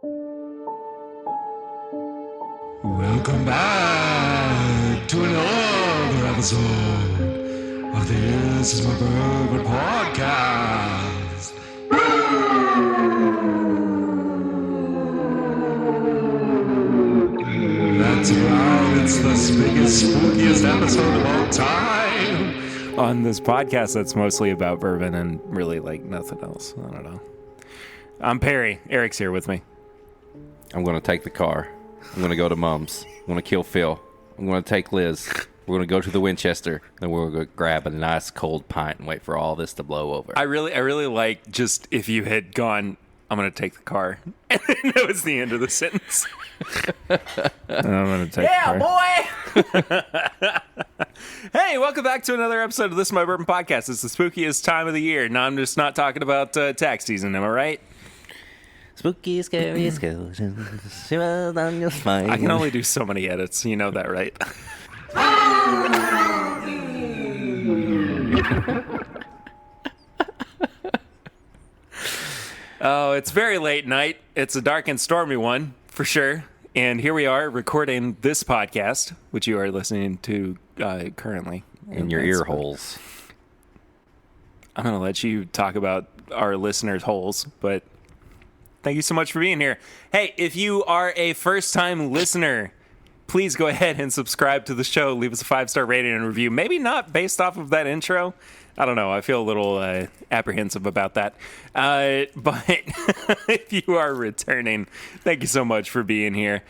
Welcome back to another episode of the This Is My Bourbon podcast. That's right, it's the biggest, spookiest episode of all time. On this podcast that's mostly about bourbon and really like nothing else. I don't know. I'm Perry. Eric's here with me. I'm going to take the car. I'm going to go to Mom's. I'm going to kill Phil. I'm going to take Liz. We're going to go to the Winchester. Then we're going to grab a nice cold pint and wait for all this to blow over. I really like just if you had gone, I'm going to take the car. And then that was the end of the sentence. I'm going to take the car. Boy! Hey, welcome back to another episode of This Is My Bourbon podcast. It's the spookiest time of the year. Now I'm just not talking about tax season, am I right? Spooky, scary skeletons, shivers on your spine. I can only do so many edits. You know that, right? Oh, it's very late night. It's a dark and stormy one, for sure. And here we are recording this podcast, which you are listening to currently. In your ear holes. I'm going to let you talk about our listeners' holes, but thank you so much for being here. Hey, if you are a first-time listener, please go ahead and subscribe to the show. Leave us a 5-star rating and review. Maybe not based off of that intro. I don't know. I feel a little apprehensive about that. But if you are returning, thank you so much for being here.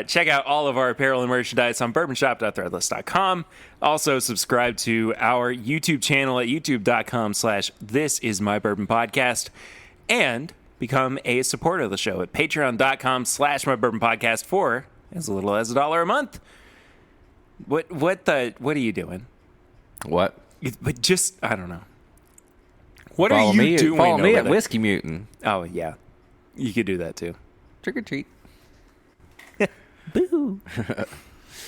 Check out all of our apparel and merchandise on bourbonshop.threadless.com. Also, subscribe to our YouTube channel at youtube.com/thisismybourbonpodcast. And become a supporter of the show at patreon.com/mybourbonpodcast for as little as $1 a month. What are you doing? What? But just, I don't know. What follow are you me, doing? Follow me at there? Whiskey Mutant. Oh, yeah. You could do that, too. Trick or treat. Boo.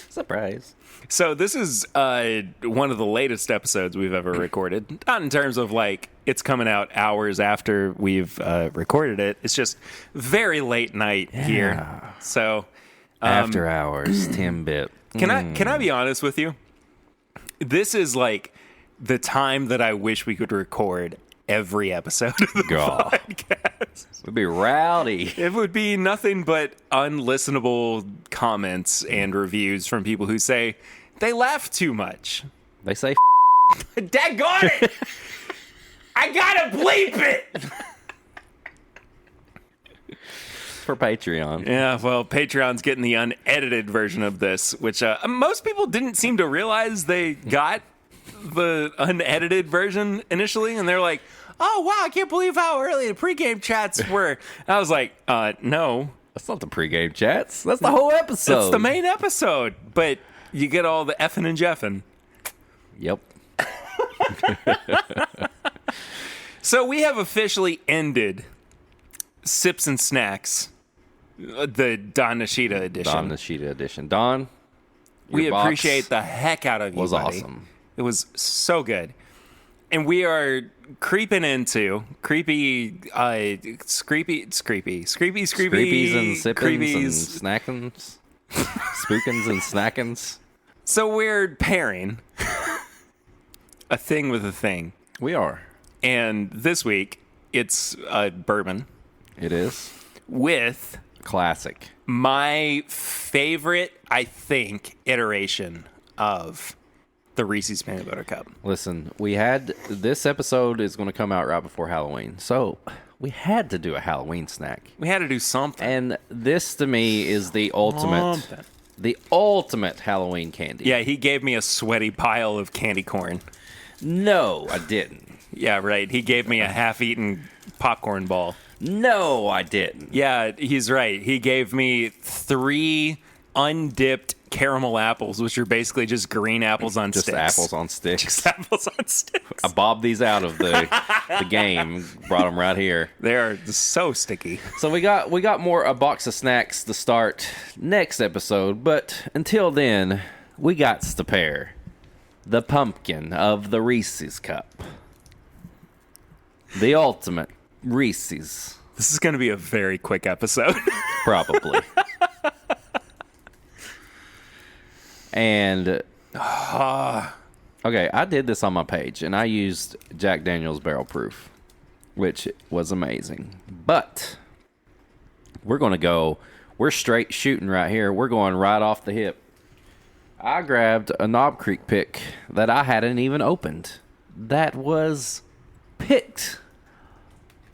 Surprise. So this is one of the latest episodes we've ever recorded. Not in terms of, like, it's coming out hours after we've recorded it. It's just very late night here. So After hours, 10-bit. Can I be honest with you? This is, like, the time that I wish we could record every episode of the podcast. It would be rowdy. It would be nothing but unlistenable comments and reviews from people who say they laugh too much. They say Daggone it! I gotta bleep it! for Patreon. Yeah, well, Patreon's getting the unedited version of this, which most people didn't seem to realize they got the unedited version initially, and they're like, oh, wow, I can't believe how early the pregame chats were. And I was like, no. That's not the pregame chats. That's the whole episode. That's the main episode, but you get all the effing and jeffing. Yep. So we have officially ended Sips and Snacks, the Don Nishida edition. Don Nishida edition. Don, we your box appreciate the heck out of you, was buddy. awesome. It was so good. And we are creeping into creepy, screepies and sippins and snackins. Spookins and snackins. So we're pairing a thing with a thing. We are. And this week, it's bourbon. It is. With Classic. my favorite, I think, iteration of the Reese's Peanut Butter Cup. Listen, this episode is going to come out right before Halloween. So we had to do a Halloween snack. We had to do something. And this to me is the ultimate Halloween candy. Yeah, he gave me a sweaty pile of candy corn. No, I didn't. Yeah, right. He gave me a half-eaten popcorn ball. No, I didn't. Yeah, he's right. He gave me 3 undipped caramel apples, which are basically just green apples on Just sticks. apples on sticks. Just apples on sticks. I bobbed these out of the game, brought them right here. They are so sticky. So we got a box of snacks to start next episode, but until then, we got to pair the pumpkin of the Reese's Cup. The ultimate Reese's. This is going to be a very quick episode. Probably. And okay, I did this on my page, and I used Jack Daniel's Barrel Proof, which was amazing. But we're straight shooting right here. We're going right off the hip. I grabbed a Knob Creek pick that I hadn't even opened. That was picked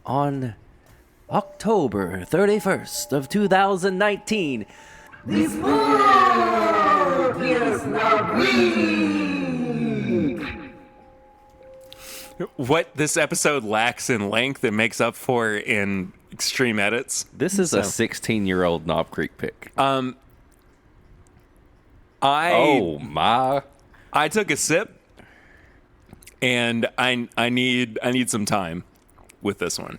on October 31st of 2019. What this episode lacks in length, it makes up for in extreme edits. This is a 16-year-old Knob Creek pick. I took a sip, and I need some time with this one.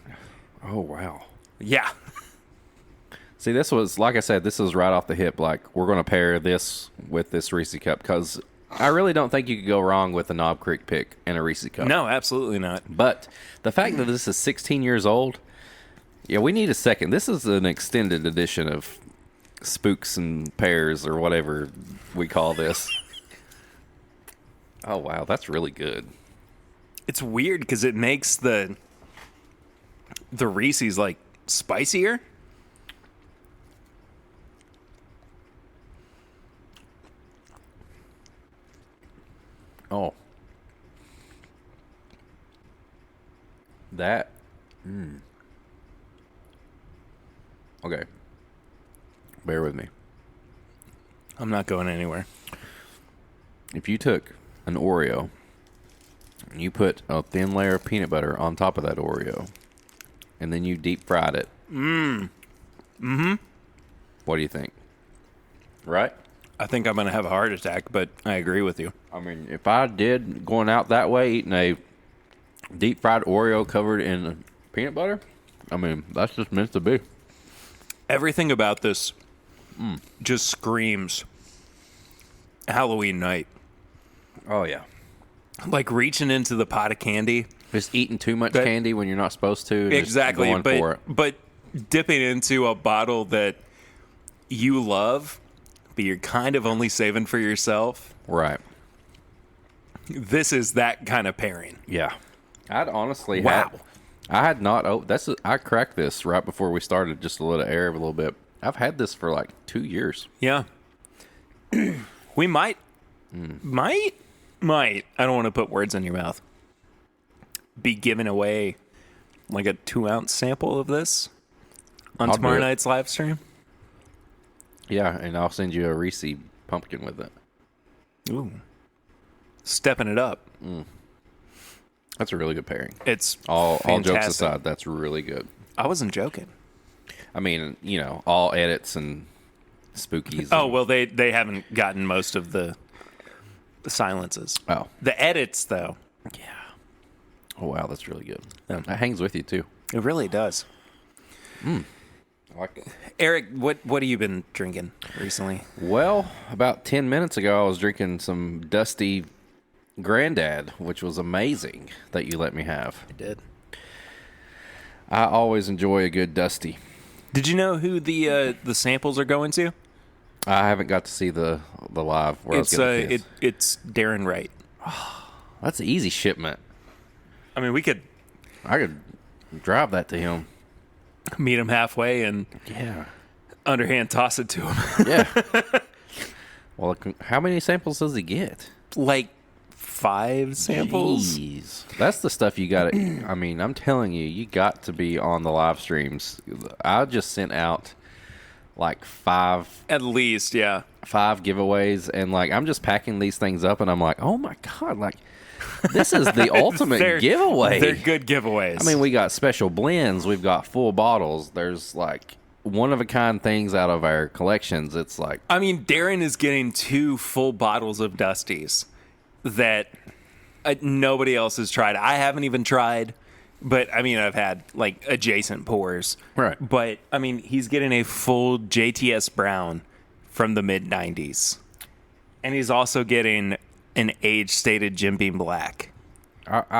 Oh, wow. Yeah. See, this was, like I said, this is right off the hip. Like, we're going to pair this with this Reese Cup because I really don't think you could go wrong with a Knob Creek pick and a Reese Cup. No, absolutely not. But the fact that this is 16 years old, yeah, we need a second. This is an extended edition of Spooks and Pears or whatever we call this. Oh, wow, that's really good. It's weird because it makes the Reese's like spicier. Oh. That. Okay. Bear with me. I'm not going anywhere. If you took an Oreo and you put a thin layer of peanut butter on top of that Oreo and then you deep fried it. What do you think? Right? I think I'm going to have a heart attack, but I agree with you. I mean, if I did going out that way, eating a deep fried Oreo covered in peanut butter, I mean, that's just meant to be. Everything about this just screams Halloween night. Oh, yeah. Like reaching into the pot of candy. Just eating too much candy when you're not supposed to. And Exactly. Just going for it. But dipping into a bottle that you love, but you're kind of only saving for yourself. Right. This is that kind of pairing. Yeah. I'd honestly Wow. I had not. Oh, I cracked this right before we started, just to let it air a little bit. I've had this for like 2 years. Yeah. We might. I don't want to put words in your mouth. Be giving away like a 2-ounce sample of this on I'll tomorrow do it. night's live stream. Yeah, and I'll send you a Reese pumpkin with it. Ooh. Stepping it up. That's a really good pairing. It's All jokes fantastic. aside, that's really good. I wasn't joking. I mean, all edits and spookies. Oh, well, they haven't gotten most of the silences. Oh. The edits, though. Yeah. Oh, wow, that's really good. Yeah. That hangs with you, too. It really does. I like it. Eric, what have you been drinking recently? Well, about 10 minutes ago, I was drinking some Dusty Granddad, which was amazing that you let me have. I did. I always enjoy a good Dusty. Did you know who the samples are going to? I haven't got to see the live where I was getting the kids. It's Darren Wright. That's an easy shipment. I mean, we could I could drive that to him. meet him halfway and Yeah. underhand toss it to him. Yeah. Well, how many samples does he get? Like 5 samples. Jeez. That's the stuff you got to... I mean, I'm telling you, you got to be on the live streams. I just sent out like 5 At least, yeah. giveaways, and like I'm just packing these things up, and I'm like, oh my God, like this is the ultimate giveaway. They're good giveaways. I mean, we got special blends, we've got full bottles, there's like one-of-a-kind things out of our collections. It's like... I mean, Darren is getting 2 full bottles of Dusties that nobody else has tried. I haven't even tried, but I mean, I've had like adjacent pours. Right. But I mean, he's getting a full JTS Brown from the mid-90s. And he's also getting an age-stated Jim Beam Black,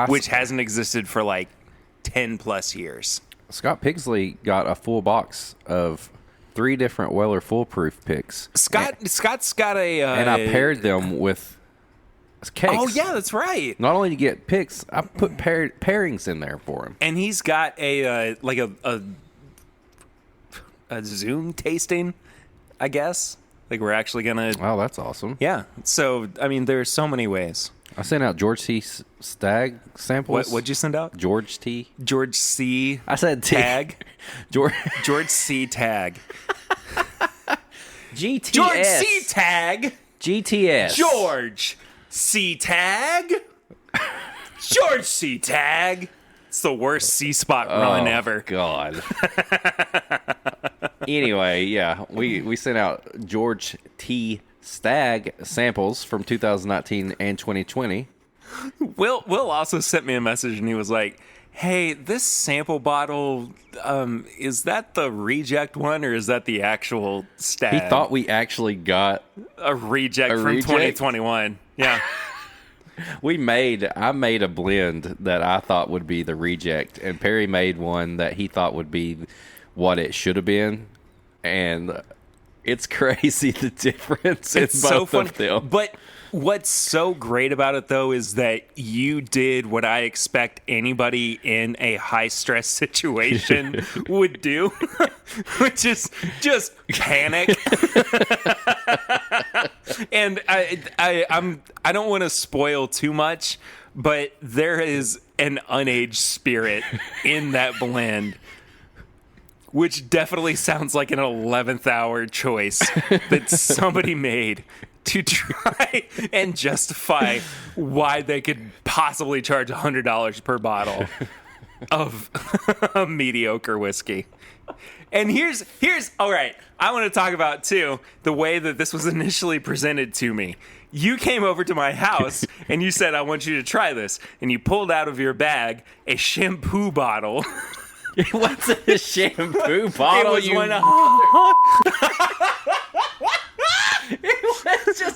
which hasn't existed for like 10 plus years. Scott Pigsley got a full box of 3 different Weller foolproof picks. Scott's got a And I paired them with cakes. Oh yeah, that's right. Not only to get picks, I put pairings in there for him. And he's got a like a Zoom tasting, I guess. Like we're actually gonna. Oh, that's awesome. Yeah. So I mean, there's so many ways. I sent out George T. Stag samples. What'd you send out? George T. George C. I said T. Tag. George C. Tag. GTS. George C. Tag. GTS. George C. Tag. George C. Tag. It's the worst C spot run ever. God. Anyway, yeah, we sent out George T. Stag samples from 2019 and 2020. Will also sent me a message and he was like, "Hey, this sample bottle, is that the reject one or is that the actual Stag?" He thought we actually got a reject from reject? 2021. Yeah. I made a blend that I thought would be the reject, and Perry made one that he thought would be what it should have been, and it's crazy the difference in both of them. But what's so great about it, though, is that you did what I expect anybody in a high-stress situation would do, which is just panic. And I don't want to spoil too much, but there is an unaged spirit in that blend, which definitely sounds like an 11th hour choice that somebody made to try and justify why they could possibly charge $100 per bottle of a mediocre whiskey. And here's all right, I want to talk about, too, the way that this was initially presented to me. You came over to my house and you said, "I want you to try this." And you pulled out of your bag a shampoo bottle. It wasn't a shampoo bottle. It was one of...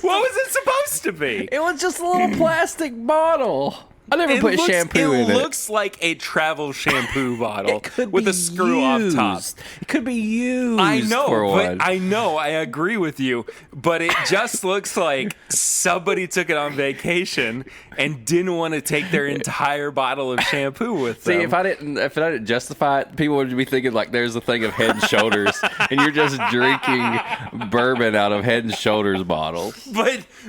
What was it supposed to be? It was just a little plastic bottle. I never put shampoo in it. It looks like a travel shampoo bottle could with be a screw off top. It could be used. I know, for but one. I agree with you. But it just looks like somebody took it on vacation and didn't want to take their entire bottle of shampoo with them. See, if I didn't justify it, people would be thinking like there's a thing of Head and Shoulders, and you're just drinking bourbon out of Head and Shoulders bottles.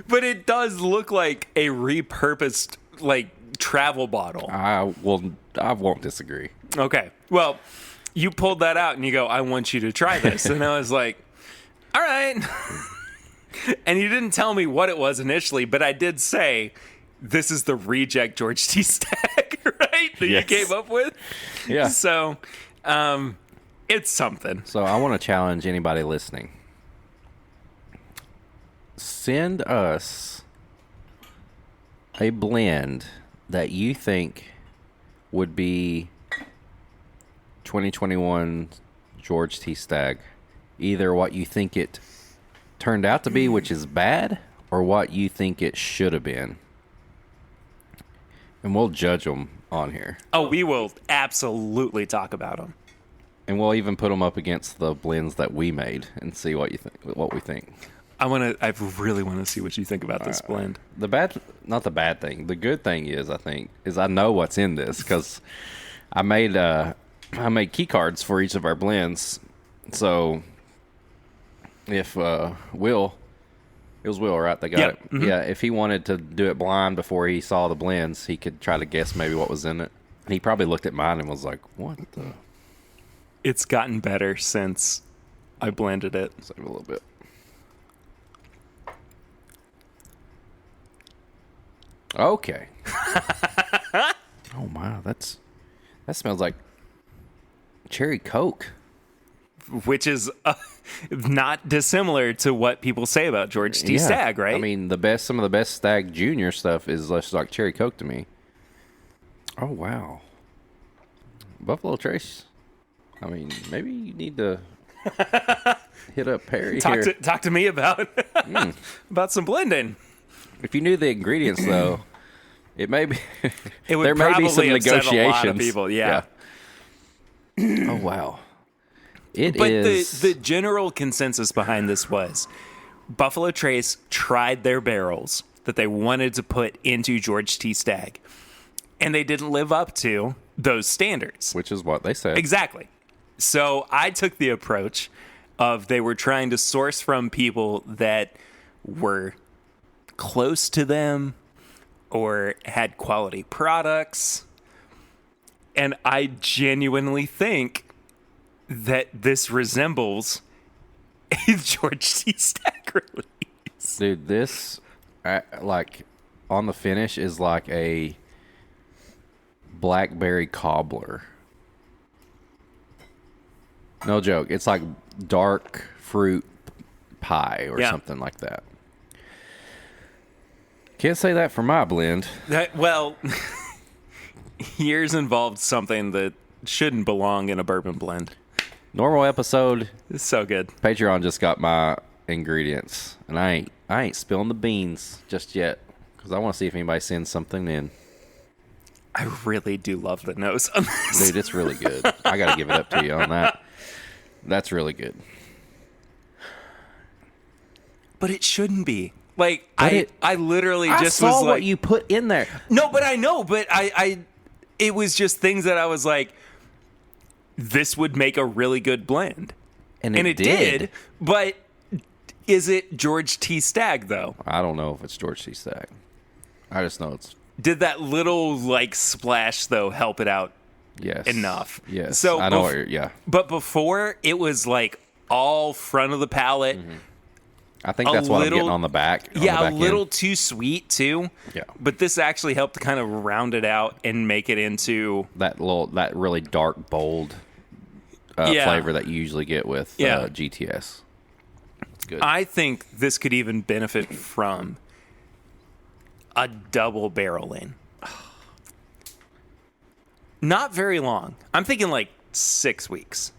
But it does look like a repurposed travel bottle. I won't disagree. Okay. Well, you pulled that out and you go, "I want you to try this." And I was like, all right. And you didn't tell me what it was initially, but I did say, "This is the reject George T. Stag," right? That Yes. you came up with? Yeah. So, it's something. So I want to challenge anybody listening. Send us a blend that you think would be 2021 George T. Stag. Either what you think it turned out to be, which is bad, or what you think it should have been. And we'll judge them on here. Oh, we will absolutely talk about them. And we'll even put them up against the blends that we made and see what we think. I really want to see what you think about this blend. Not the bad thing. The good thing is, I know what's in this because I made key cards for each of our blends. So if it was Will, right? They got it. Mm-hmm. Yeah. If he wanted to do it blind before he saw the blends, he could try to guess maybe what was in it. And he probably looked at mine and was like, "What the?" It's gotten better since I blended it. Save a little bit. Okay. Oh wow, that smells like cherry Coke. Which is not dissimilar to what people say about George T. Stag, right? I mean, some of the best Stag Junior stuff is just like cherry Coke to me. Oh wow, Buffalo Trace. I mean, maybe you need to hit up Perry here. Talk to me about about some blending. If you knew the ingredients, though, it may be It would there may be some probably upset negotiations. a lot of people. Yeah. Oh wow. But the general consensus behind this was Buffalo Trace tried their barrels that they wanted to put into George T. Stagg, and they didn't live up to those standards. Which is what they said. Exactly. So I took the approach of they were trying to source from people that were close to them or had quality products. And I genuinely think that this resembles a George T. Stagg release. Dude, this, like, on the finish is like a blackberry cobbler. No joke. It's like dark fruit pie or something like that. Can't say that for my blend. Well, yours involved something that shouldn't belong in a bourbon blend. Normal episode. It's so good. Patreon just got my ingredients, and I ain't spilling the beans just yet because I want to see if anybody sends something in. I really do love the nose on this. Dude, it's really good. I got to give it up to you on that. That's really good. But it shouldn't be. Like, I literally just saw was like, what you put in there. No, but I know, but it was just things that I was like, this would make a really good blend. And it did. But is it George T. Stagg, though? I don't know if it's George T. Stagg. I just know it's... Did that little, like, splash, though, help it out enough? Yes. So I know what you're... Yeah. But before, it was, like, all front of the palate. Mm-hmm. I think that's what I'm getting on the back. A little too sweet, too. Yeah. But this actually helped to kind of round it out and make it into... That really dark, bold flavor that you usually get with GTS. It's good. I think this could even benefit from a double barreling. Not very long. I'm thinking like 6 weeks.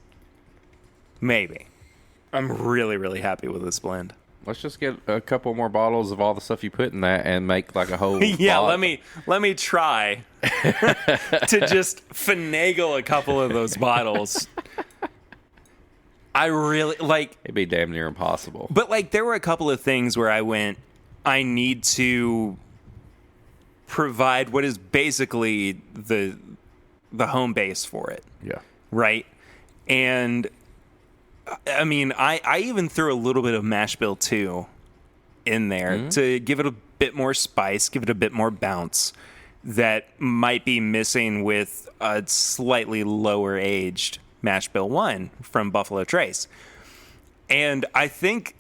Maybe. I'm really, really happy with this blend. Let's just get a couple more bottles of all the stuff you put in that and make like a whole let me try to just finagle a couple of those bottles. I really like it'd be damn near impossible. But like there were a couple of things where I need to provide what is basically the home base for it. Yeah. Right? And I mean, I even threw a little bit of mash bill too in there to give it a bit more spice, give it a bit more bounce that might be missing with a slightly lower aged mash bill 1 from Buffalo Trace. And I think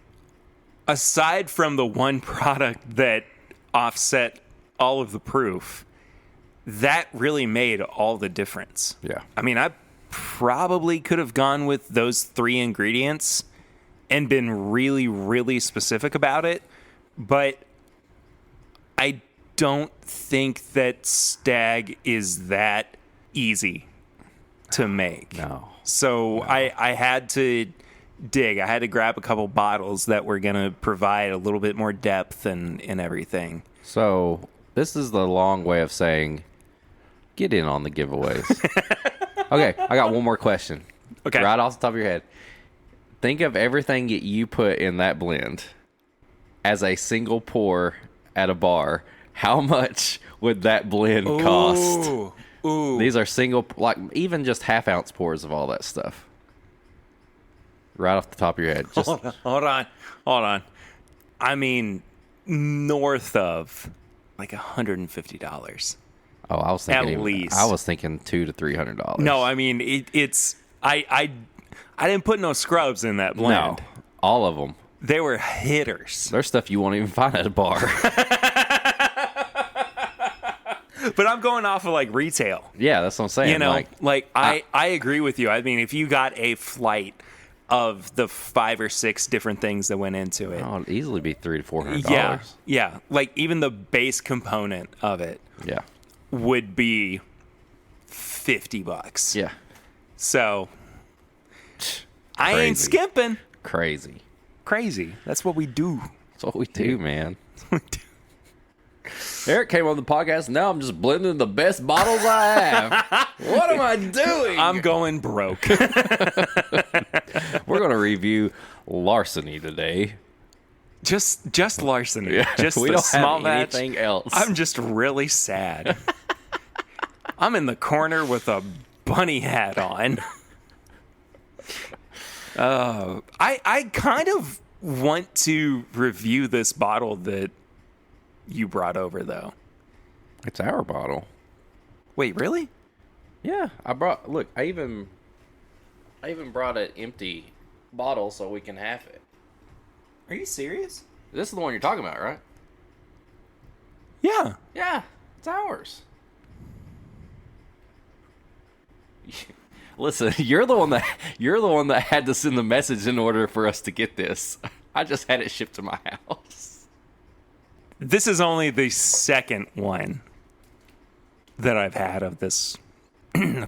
aside from the one product that offset all of the proof, that really made all the difference. Yeah. I mean, I probably could have gone with those 3 ingredients and been really, really specific about it, but I don't think that Stagg is that easy to make. No. So I had to dig. I had to grab a couple bottles that were going to provide a little bit more depth and everything. So this is the long way of saying, get in on the giveaways. Okay, I got one more question. Okay. Right off the top of your head. Think of everything that you put in that blend as a single pour at a bar. How much would that blend cost? Ooh. These are single, like even just half-ounce pours of all that stuff. Right off the top of your head. Just Hold on. I mean, north of like $150. Oh, I was thinking At least. I was thinking $200 to $300. No, I mean it's I didn't put no scrubs in that blend. No, all of them. They were hitters. There's stuff you won't even find at a bar. But I'm going off of like retail. Yeah, that's what I'm saying. You know, I agree with you. I mean, if you got a flight of the 5 or 6 different things that went into it, it'd easily be $300 to $400. Yeah. Like even the base component of it. Yeah. Would be $50. Yeah. So I ain't skimping. Crazy. That's what we do. That's what we do, man. Eric came on the podcast. Now I'm just blending the best bottles I have. What am I doing? I'm going broke. We're going to review Larceny today. Just Larceny. Yeah, Just we the don't small have anything batch. else. I'm just really sad. I'm in the corner with a bunny hat on. I kind of want to review this bottle that you brought over, though. It's our bottle. Wait, really? Yeah, I even brought an empty bottle so we can have it. Are you serious? This is the one you're talking about, right? Yeah. Yeah, it's ours. Listen, you're the one that had to send the message in order for us to get this. I just had it shipped to my house. This is only the second one that I've had of this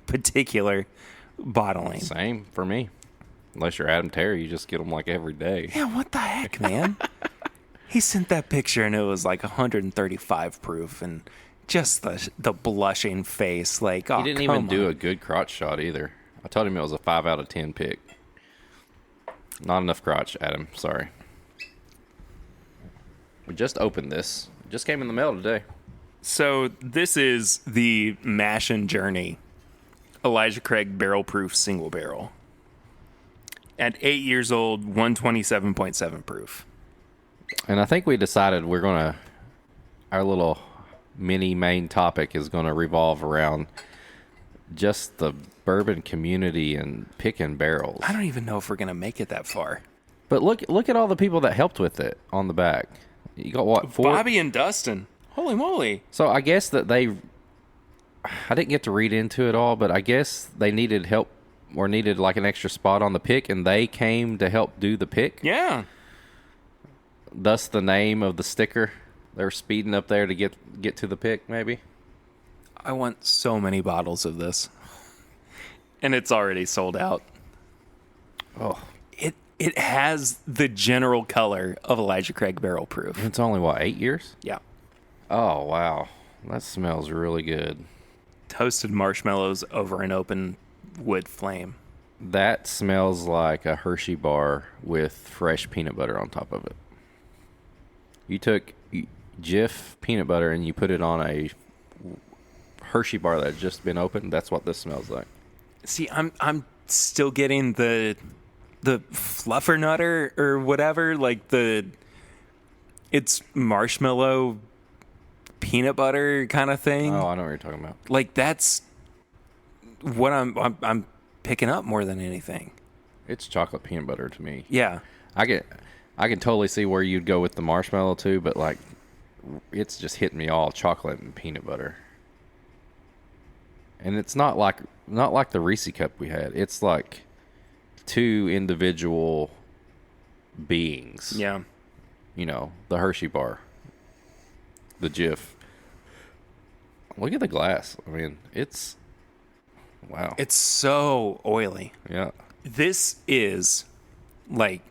particular bottling. Same for me. Unless you're Adam Terry, you just get them like every day. Yeah, what the heck, man? He sent that picture and it was like 135 proof and just the blushing face. Like, oh, He didn't even do a good crotch shot either. I told him it was a 5 out of 10 pick. Not enough crotch, Adam. Sorry. We just opened this. It just came in the mail today. So this is the Mash and Journey Elijah Craig barrel proof single barrel. At 8 years old, 127.7 proof. And I think we decided our little mini main topic is going to revolve around just the bourbon community and picking barrels. I don't even know if we're going to make it that far. But look at all the people that helped with it on the back. You got what, 4? Bobby and Dustin. Holy moly. So I guess that I didn't get to read into it all, but I guess they needed help or needed like an extra spot on the pick, and they came to help do the pick. Yeah. Thus the name of the sticker. They were speeding up there to get to the pick, maybe. I want so many bottles of this. And it's already sold out. Oh. It has the general color of Elijah Craig barrel proof. It's only, 8 years? Yeah. Oh, wow. That smells really good. Toasted marshmallows over an open wood flame. That smells like a Hershey bar with fresh peanut butter on top of it. You took Jif peanut butter and you put it on a Hershey bar that had just been opened. That's what this smells like. See, I'm still getting the fluffernutter or whatever, like it's marshmallow peanut butter kind of thing. Oh, I know what you're talking about. Like that's what I'm picking up more than anything. It's chocolate peanut butter to me. Yeah. I can totally see where you'd go with the marshmallow too, but like it's just hitting me all chocolate and peanut butter. And it's not like the Reese cup we had. It's like two individual beings. Yeah. You know, the Hershey bar, the Jif. Look at the glass. I mean, it's wow. It's so oily. Yeah. This is like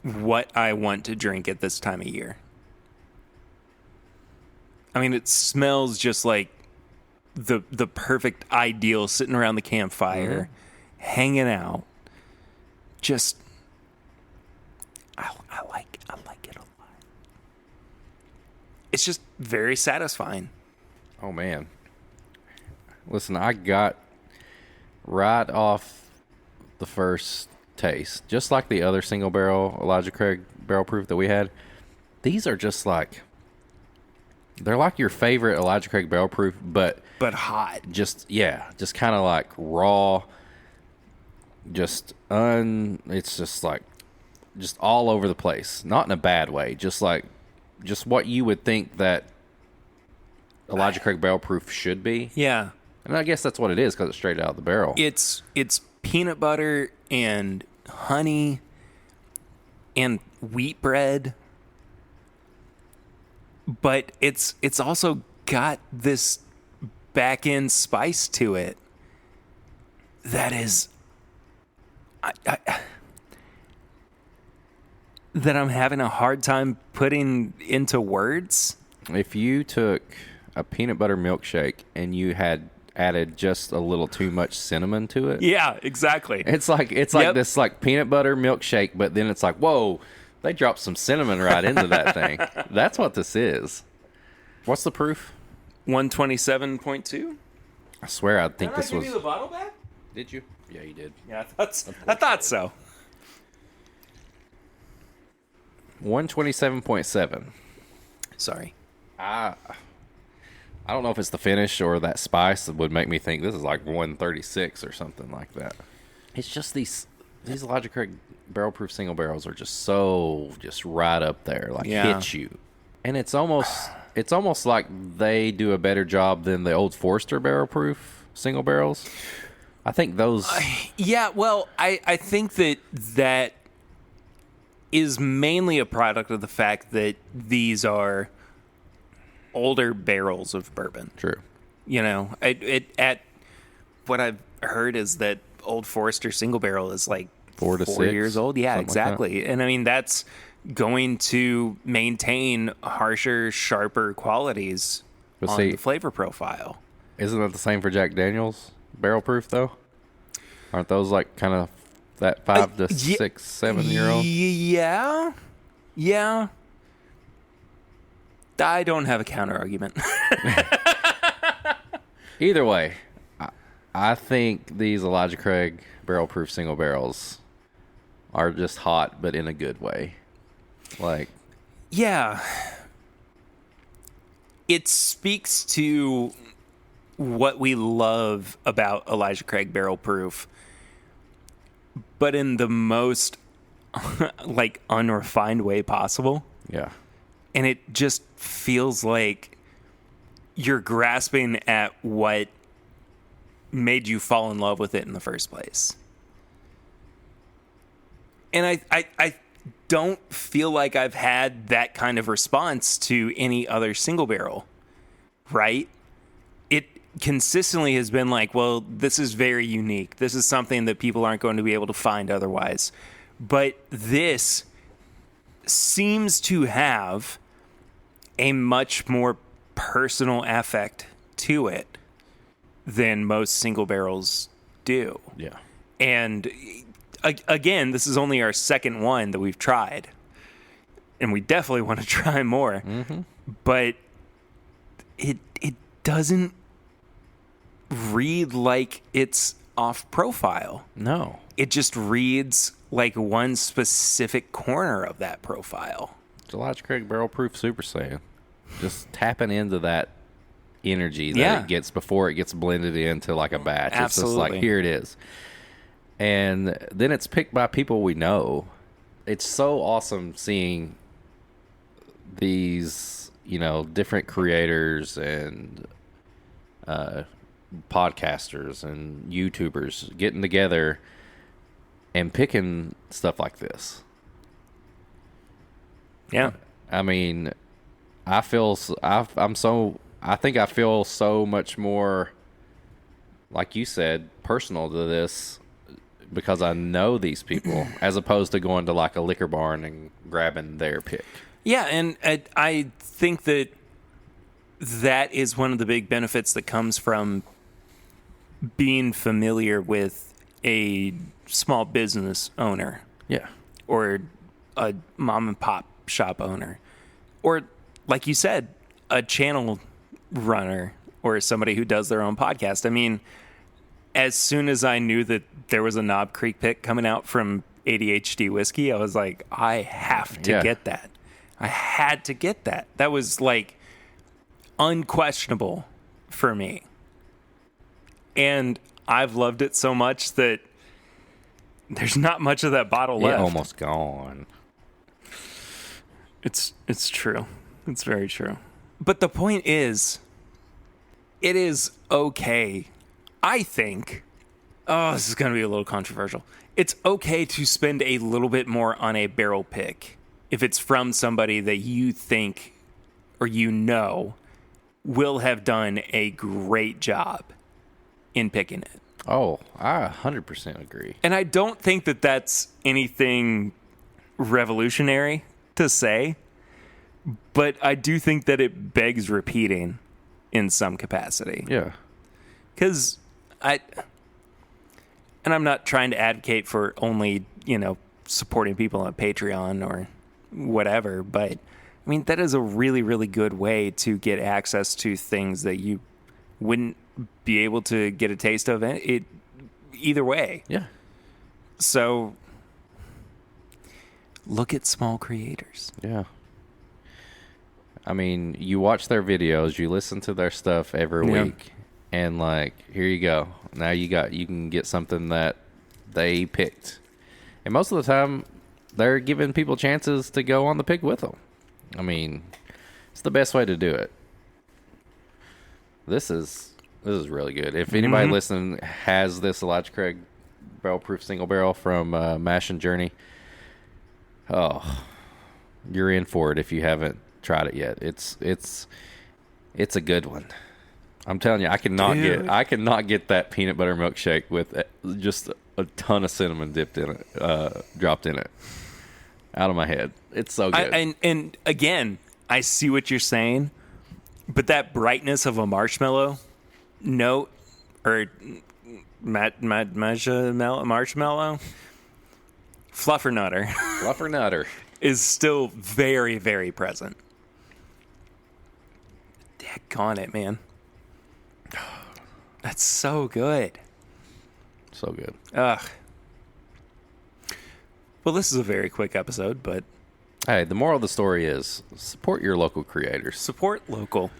what I want to drink at this time of year. I mean, it smells just like the perfect ideal sitting around the campfire, hanging out. Just I like it a lot. It's just very satisfying. Oh man. Listen, I got right off the first taste, just like the other single barrel Elijah Craig barrel proof that we had. These are just like, they're like your favorite Elijah Craig barrel proof, but hot. Just kind of like raw. It's just like, just all over the place. Not in a bad way. Just what you would think that Elijah Craig barrel proof should be. Yeah. And I guess that's what it is because it's straight out of the barrel. It's peanut butter and honey and wheat bread. But it's also got this back end spice to it that is that I'm having a hard time putting into words. If you took a peanut butter milkshake and you had added just a little too much cinnamon to it. Yeah, exactly. It's like this like peanut butter milkshake, but then it's like, whoa, they dropped some cinnamon right into that thing. That's what this is. What's the proof? 127.2. I swear I think this was. Did I give you the bottle back? Did you? Yeah, you did. Yeah, I thought so. 127.7. Sorry. I don't know if it's the finish or that spice that would make me think this is like 136 or something like that. It's just these Elijah Craig barrel proof single barrels are just right up there, like hit you. And it's almost like they do a better job than the Old Forester barrel proof single barrels. I think those. Yeah, well, I think that is mainly a product of the fact that these are older barrels of bourbon. True. You know, at what I've heard is that Old Forester single barrel is like 4 to 6 years old. Yeah, exactly. Like and I mean, that's going to maintain harsher, sharper qualities on the flavor profile. Isn't that the same for Jack Daniel's barrel proof though? Aren't those like kind of that 5 to 6, 7 year old? Yeah. I don't have a counter argument. Either way, I think these Elijah Craig barrel proof single barrels are just hot, but in a good way. Like, yeah, it speaks to what we love about Elijah Craig barrel proof, but in the most like unrefined way possible. Yeah. And it just feels like you're grasping at what made you fall in love with it in the first place. And I don't feel like I've had that kind of response to any other single barrel, right? It consistently has been like, well, this is very unique. This is something that people aren't going to be able to find otherwise. But this seems to have a much more personal affect to it than most single barrels do. Yeah. And again, this is only our second one that we've tried, and we definitely want to try more. Mm-hmm. But it doesn't read like it's off profile. No. It just reads like one specific corner of that profile. Elijah Craig barrel proof Super Saiyan. Just tapping into that energy that it gets before it gets blended into like a batch. Absolutely. It's just like, here it is. And then it's picked by people we know. It's so awesome seeing these, different creators and podcasters and YouTubers getting together and picking stuff like this. Yeah. I mean, I think I feel so much more, like you said, personal to this because I know these people as opposed to going to like a liquor barn and grabbing their pick. Yeah, and I think that is one of the big benefits that comes from being familiar with a small business owner. Yeah. Or a mom and pop shop owner. Or, like you said, a channel runner or somebody who does their own podcast. I mean, as soon as I knew that there was a Knob Creek pick coming out from ADHD Whiskey, I was like, I have to get that. I had to get that. That was like unquestionable for me. And I've loved it so much that there's not much of that bottle left. Almost gone. It's true. It's very true. But the point is, it is okay, I think. Oh, this is going to be a little controversial. It's okay to spend a little bit more on a barrel pick if it's from somebody that you think or will have done a great job in picking it. Oh, I 100% agree. And I don't think that that's anything revolutionary to say, but I do think that it begs repeating in some capacity. Yeah. Because I'm not trying to advocate for only, supporting people on Patreon or whatever, but I mean, that is a really, really good way to get access to things that you wouldn't be able to get a taste of either way. Yeah. So look at small creators. Yeah. I mean, you watch their videos, you listen to their stuff every week, and here you go. Now you can get something that they picked. And most of the time, they're giving people chances to go on the pick with them. I mean, it's the best way to do it. This is really good. If anybody listening has this Elijah Craig barrel-proof single barrel from Mash and Journey, you're in for it if you haven't tried it yet. It's a good one. I'm telling you, I cannot get that peanut butter milkshake with just a ton of cinnamon dipped in it, dropped in it, out of my head. It's so good. And again, I see what you're saying, but that brightness of a marshmallow note or marshmallow fluffernutter is still very, very present. Daggone it, man. That's so good. So good. Ugh. Well, this is a very quick episode, but hey, the moral of the story is support your local creators. Support local.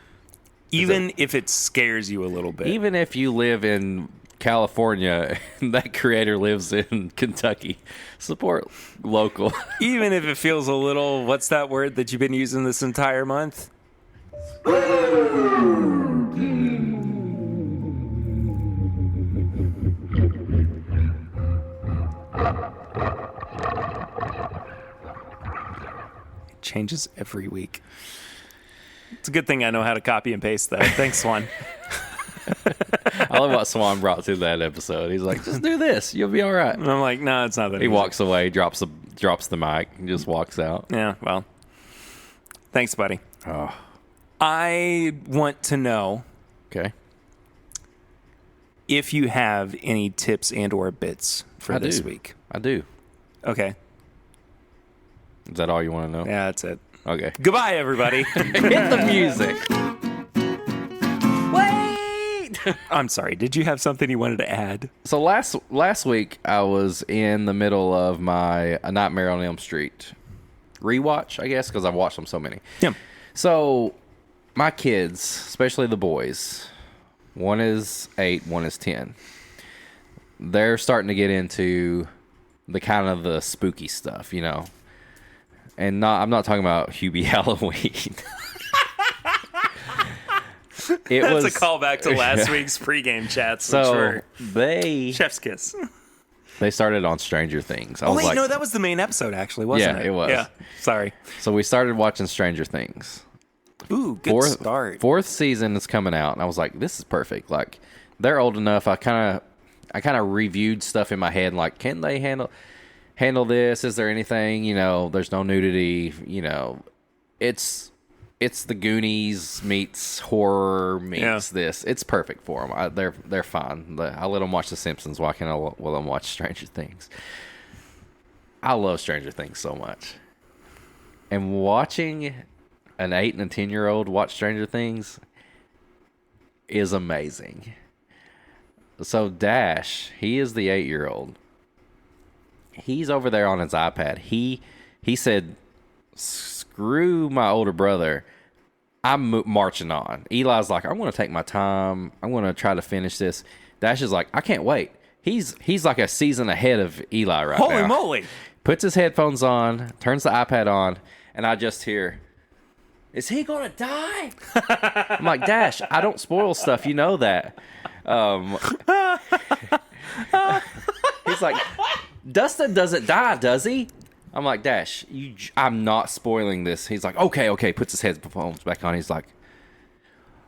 Even if it scares you a little bit. Even if you live in California and that creator lives in Kentucky, support local. Even if it feels a little, what's that word that you've been using this entire month? It changes every week. It's a good thing I know how to copy and paste that. Thanks, Swan. I love what Swan brought to that episode. He's like, just do this. You'll be all right. And I'm like, no, it's not that He easy. walks away, drops the mic, and just walks out. Yeah, well, thanks, buddy. Oh, I want to know okay. if you have any tips and or bits for this week. I do. Okay. Is that all you want to know? Yeah, that's it. Okay. Goodbye, everybody. Hit the music. Wait! I'm sorry. Did you have something you wanted to add? So last week, I was in the middle of my A Nightmare on Elm Street rewatch, I guess, because I've watched them so many. Yeah. So my kids, especially the boys, one is 8, one is 10. They're starting to get into the kind of the spooky stuff, And I'm not talking about Hubie Halloween. That's a callback to last week's pregame chats. So they chef's kiss. They started on Stranger Things. Oh wait, no, that was the main episode actually, wasn't it? Yeah, it was. Yeah, sorry. So we started watching Stranger Things. Ooh, good start. Fourth season is coming out, and I was like, this is perfect. Like, they're old enough. I kind of reviewed stuff in my head, like, can they handle this? Is there anything? There's no nudity. It's the Goonies meets horror meets this. It's perfect for them. They're fine. I let them watch The Simpsons. Why can't I let them watch Stranger Things? I love Stranger Things so much. And watching an 8 and a 10-year-old watch Stranger Things is amazing. So Dash, he is the 8-year-old. He's over there on his iPad. He said, screw my older brother. I'm marching on. Eli's like, I'm going to take my time. I'm going to try to finish this. Dash is like, I can't wait. He's like a season ahead of Eli right now. Holy moly. Puts his headphones on, turns the iPad on, and I just hear, is he going to die? I'm like, Dash, I don't spoil stuff. You know that. He's like, Dustin doesn't die, does he? I'm like, Dash, I'm not spoiling this. He's like, okay. Puts his headphones back on. He's like,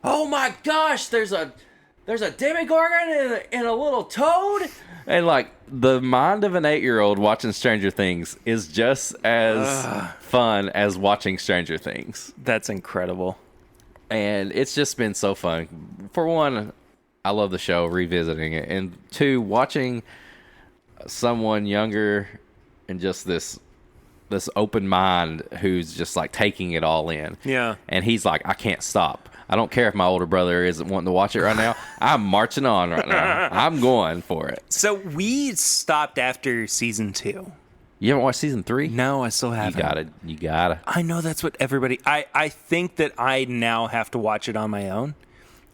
oh my gosh, there's a Demogorgon and a little toad. And like, the mind of an 8-year-old watching Stranger Things is just as fun as watching Stranger Things. That's incredible. And it's just been so fun. For one, I love the show, revisiting it. And 2, watching someone younger and just this open mind who's just like taking it all in. Yeah. And he's like, I can't stop. I don't care if my older brother isn't wanting to watch it right now. I'm marching on right now. I'm going for it. So we stopped after season 2. You haven't watched season 3? No, I still haven't. You gotta. I know that's what everybody... I think that I now have to watch it on my own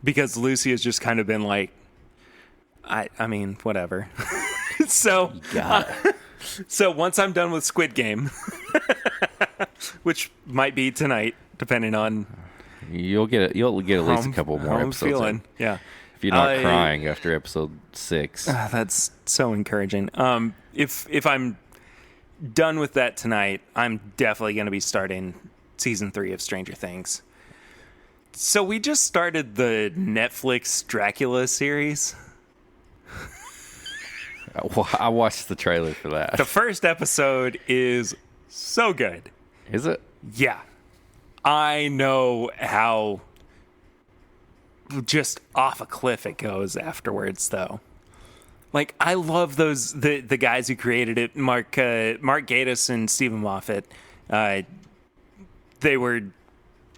because Lucy has just kind of been like, I mean, whatever. So, You got it. So once I'm done with Squid Game, which might be tonight, depending on... You'll get at least a couple more how I'm episodes. feeling. Yeah. If you're not crying after episode 6. That's so encouraging. If I'm done with that tonight, I'm definitely going to be starting season 3 of Stranger Things. So we just started the Netflix Dracula series. I watched the trailer for that. The first episode is so good. Is it? Yeah. I know how just off a cliff it goes afterwards, though. Like, I love those the guys who created it, Mark Gatiss and Stephen Moffat. They were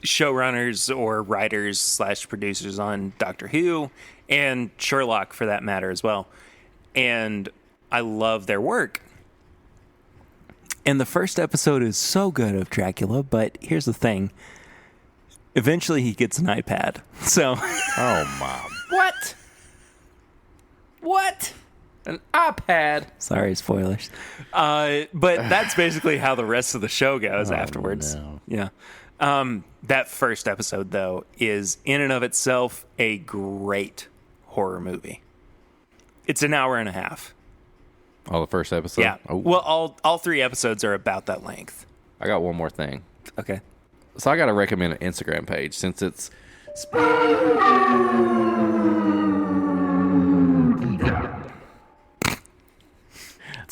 showrunners or writers / producers on Doctor Who and Sherlock, for that matter, as well. And I love their work. And the first episode is so good of Dracula, but here's the thing. Eventually he gets an iPad. So Oh, Mom. What? What? An iPad? sorry, spoilers. But that's basically how the rest of the show goes afterwards. no. Yeah. That first episode, though, is in and of itself a great horror movie. It's an hour and a half. Oh, the first episode? Yeah. Oh, Well, all 3 episodes are about that length. I got one more thing. Okay. So I got to recommend an Instagram page since it's... It's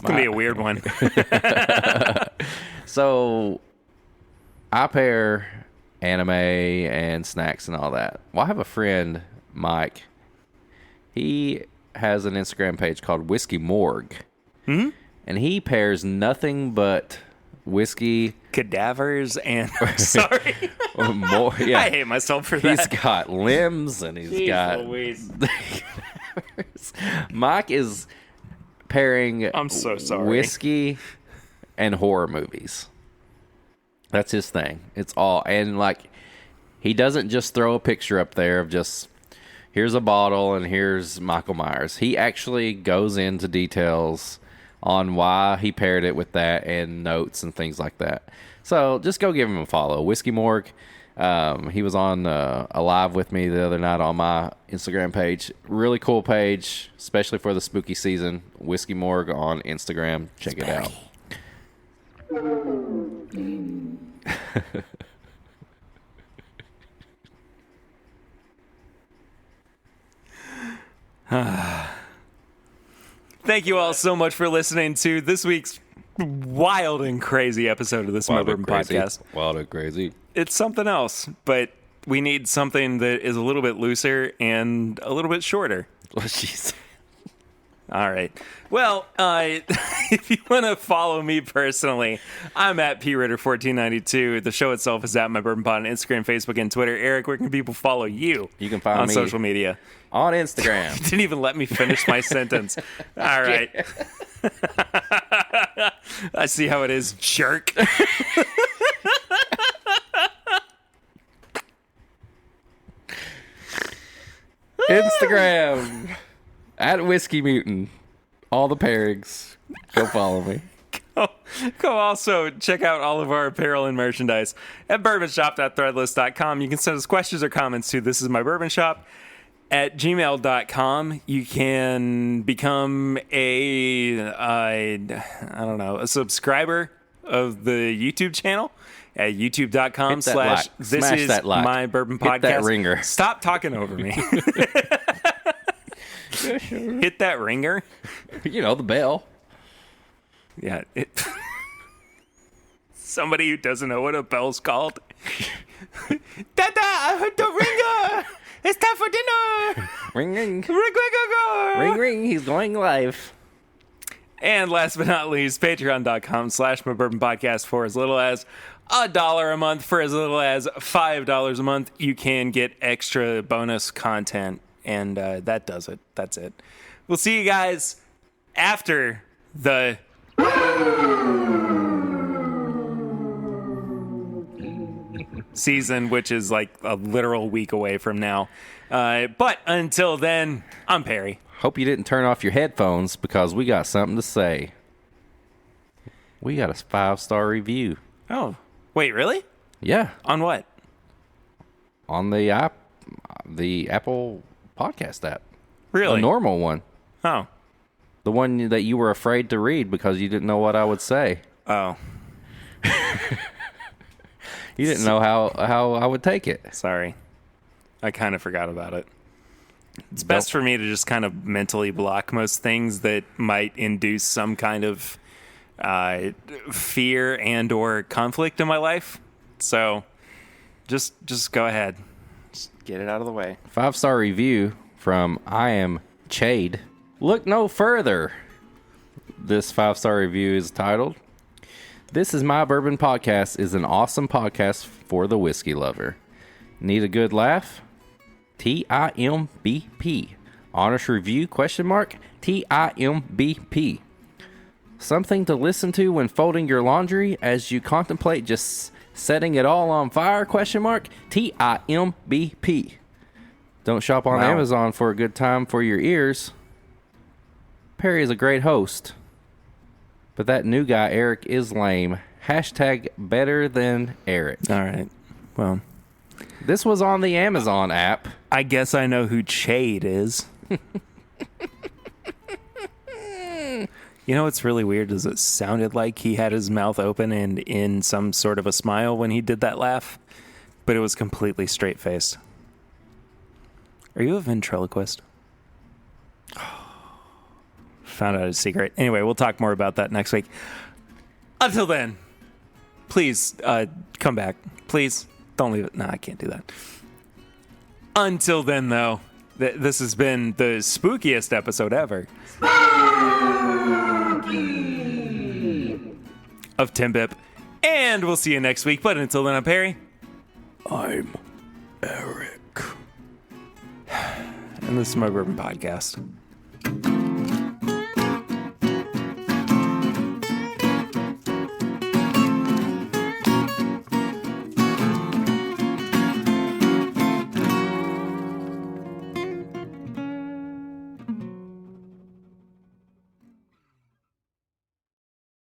going to be a weird one. So I pair anime and snacks and all that. Well, I have a friend, Mike. He has an Instagram page called Whiskey Morgue. Mm-hmm. And he pairs nothing but whiskey. Cadavers and... Sorry. More, yeah. I hate myself for He's that. got limbs and he's Jeez got... Louise. Mike is pairing I'm so sorry. whiskey and horror movies. That's his thing. It's all, and like, he doesn't just throw a picture up there of just, here's a bottle and here's Michael Myers. He actually goes into details on why he paired it with that and notes and things like that. So just go give him a follow. Whiskey Morgue. He was on a live with me the other night on my Instagram page. Really cool page, especially for the spooky season. Whiskey Morgue on Instagram. Check it out. Thank you all so much for listening to this week's wild and crazy episode of the Smart Bourbon Podcast. Wild and crazy. It's something else, but we need something that is a little bit looser and a little bit shorter. Oh, jeez. All right. Well, if you want to follow me personally, I'm at pritter1492. The show itself is at My Bourbon Pod on Instagram, Facebook, and Twitter. Eric, where can people follow you? You can find on me social media. On Instagram. Didn't even let me finish my sentence. All right. I see how it is, jerk. Instagram. At Whiskey Mutant. All the pairings. Go follow me. Go also check out all of our apparel and merchandise at bourbonshop.threadless.com. You can send us questions or comments to thisismybourbonshop@gmail.com. You can become a subscriber of the YouTube channel at youtube.com/ like. this Smash is that like. my bourbon Hit podcast. that ringer. Stop talking over me. Hit that ringer. You know, the bell. Yeah. Somebody who doesn't know what a bell's called. Dada, I heard the ringer. It's time for dinner. Ring, ring. Ring, ring, ring, Ring, ring. He's going live. And last but not least, patreon.com/mybourbonpodcast for as little as $1 a month. For as little as $5 a month, you can get extra bonus content. And that does it. That's it. We'll see you guys after the season, which is like a literal week away from now. But until then, I'm Perry. Hope you didn't turn off your headphones because we got something to say. We got a 5-star review. Oh, wait, really? Yeah, On what? on the Apple Podcast app. Really? The normal one. Oh. The one that you were afraid to read because you didn't know what I would say. Oh, You didn't know how I would take it. sorry. I kind of forgot about it. It's best for me to just kind of mentally block most things that might induce some kind of fear and or conflict in my life. So just go ahead. Just get it out of the way. 5-star review from I Am Chade. Look no further. This 5-star review is titled, "This is My Bourbon Podcast is an awesome podcast for the whiskey lover. Need a good laugh? TIMBP. Honest review? ? TIMBP. Something to listen to when folding your laundry as you contemplate just setting it all on fire ? TIMBP. Don't shop on Wow. Amazon for a good time for your ears. Perry is a great host, but that new guy Eric is lame. #better than Eric." All right. Well, This was on the Amazon app. I guess I know who Chade is. You know what's really weird is it sounded like he had his mouth open and in some sort of a smile when he did that laugh, but it was completely straight-faced. Are you a ventriloquist? Found out a secret. Anyway, we'll talk more about that next week. Until then, please come back. Please don't leave it. No, I can't do that. Until then, though, this has been the spookiest episode ever of Tim Bip. And we'll see you next week. But until then, I'm Perry. I'm Eric. And this is my Bourbon Podcast.